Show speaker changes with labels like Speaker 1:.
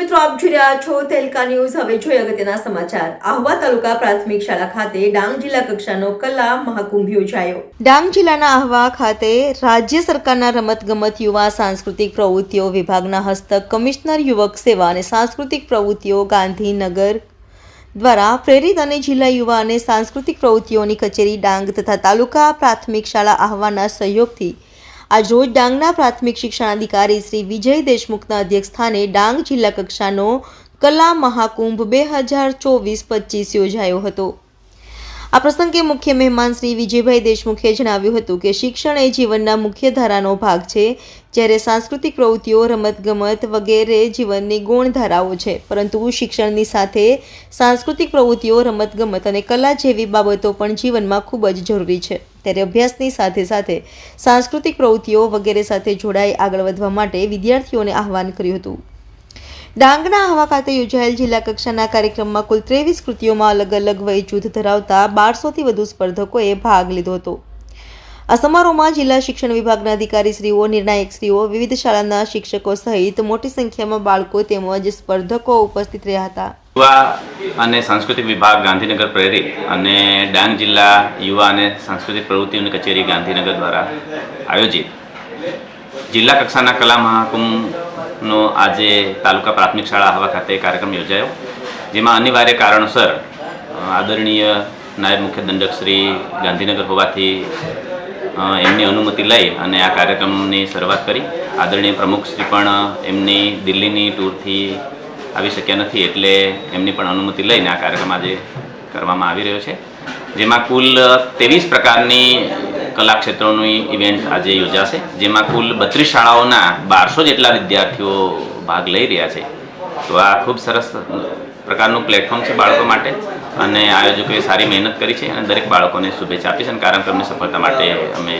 Speaker 1: દર્શક મિત્રો, આપ જોઈ રહ્યા છો તેલકા ન્યૂઝ। હવે જોઈએ અગત્યના સમાચાર। આહવા તાલુકા પ્રાથમિક શાળા ખાતે ડાંગ જિલ્લા કક્ષાનો કલા મહાકુંભ યોજાયો। ડાંગ જિલ્લાના આહવા ખાતે રાજ્ય સરકારના રમતગમત યુવા સાંસ્કૃતિક પ્રવૃત્તિઓ વિભાગના હસ્તક કમિશનર યુવક સેવા અને સાંસ્કૃતિક પ્રવૃત્તિઓ ગાંધીનગર દ્વારા પ્રેરિત અને જિલ્લા યુવા અને સાંસ્કૃતિક પ્રવૃત્તિઓની કચેરી ડાંગ તથા તાલુકા પ્રાથમિક શાળા આહવાના સહયોગથી આજરોજ ડાંગના પ્રાથમિક શિક્ષણાધિકારી શ્રી વિજય દેશમુખના અધ્યક્ષસ્થાને ડાંગ જિલ્લા કક્ષાનો કલા મહાકુંભ 2024-25 યોજાયો હતો। આ પ્રસંગે મુખ્ય મહેમાન શ્રી વિજયભાઈ દેશમુખે જણાવ્યું હતું કે શિક્ષણ એ જીવનના મુખ્ય ધારાનો ભાગ છે, જ્યારે સાંસ્કૃતિક પ્રવૃત્તિઓ, રમતગમત વગેરે જીવનની ગુણધારાઓ છે, પરંતુ શિક્ષણની સાથે સાંસ્કૃતિક પ્રવૃત્તિઓ, રમતગમત અને કલા જેવી બાબતો પણ જીવનમાં ખૂબ જ જરૂરી છે। ત્યારે અભ્યાસની સાથે સાથે સાંસ્કૃતિક પ્રવૃત્તિઓ વગેરે સાથે જોડાઈ આગળ વધવા માટે વિદ્યાર્થીઓને આહવાન કર્યું હતું। ડાંગના આહવા ખાતે યોજાયેલ જિલ્લા કક્ષાના કાર્યક્રમમાં કુલ 23 કૃતિઓમાં અલગ અલગ વય જૂથ ધરાવતા 1200થી વધુ સ્પર્ધકોએ ભાગ લીધો હતો। આ સમારોહમાં જિલ્લા શિક્ષણ વિભાગના અધિકારીશ્રીઓ, નિર્ણાયકશ્રીઓ, વિવિધ શાળાના શિક્ષકો સહિત મોટી સંખ્યામાં બાળકો તેમજ સ્પર્ધકો ઉપસ્થિત રહ્યા હતા।
Speaker 2: યુવા અને સાંસ્કૃતિક વિભાગ ગાંધીનગર પ્રેરિત અને ડાંગ જિલ્લા યુવા અને સાંસ્કૃતિક પ્રવૃત્તિઓની કચેરી ગાંધીનગર દ્વારા આયોજિત જિલ્લા કક્ષાના કલા મહાકુંભનો આજે તાલુકા પ્રાથમિક શાળા આહવા ખાતે કાર્યક્રમ યોજાયો, જેમાં અનિવાર્ય કારણોસર આદરણીય નાયબ મુખ્ય દંડક શ્રી ગાંધીનગર હોવાથી એમની અનુમતિ લઈ અને આ કાર્યક્રમની શરૂઆત કરી। આદરણીય પ્રમુખશ્રી પણ એમની દિલ્હીની ટૂરથી આવી શક્યા નથી, એટલે એમની પણ અનુમતિ લઈને આ કાર્યક્રમ આજે કરવામાં આવી રહ્યો છે, જેમાં કુલ 23 પ્રકારની કલા ક્ષેત્રોની ઇવેન્ટ આજે યોજાશે, જેમાં કુલ 32 શાળાઓના 1200 જેટલા વિદ્યાર્થીઓ ભાગ લઈ રહ્યા છે। તો આ ખૂબ સરસ પ્રકારનું પ્લેટફોર્મ છે બાળકો માટે અને આયોજકોએ સારી મહેનત કરી છે અને દરેક બાળકોને શુભેચ્છા આપી છે અને કાર્યક્રમની સફળતા માટે અમે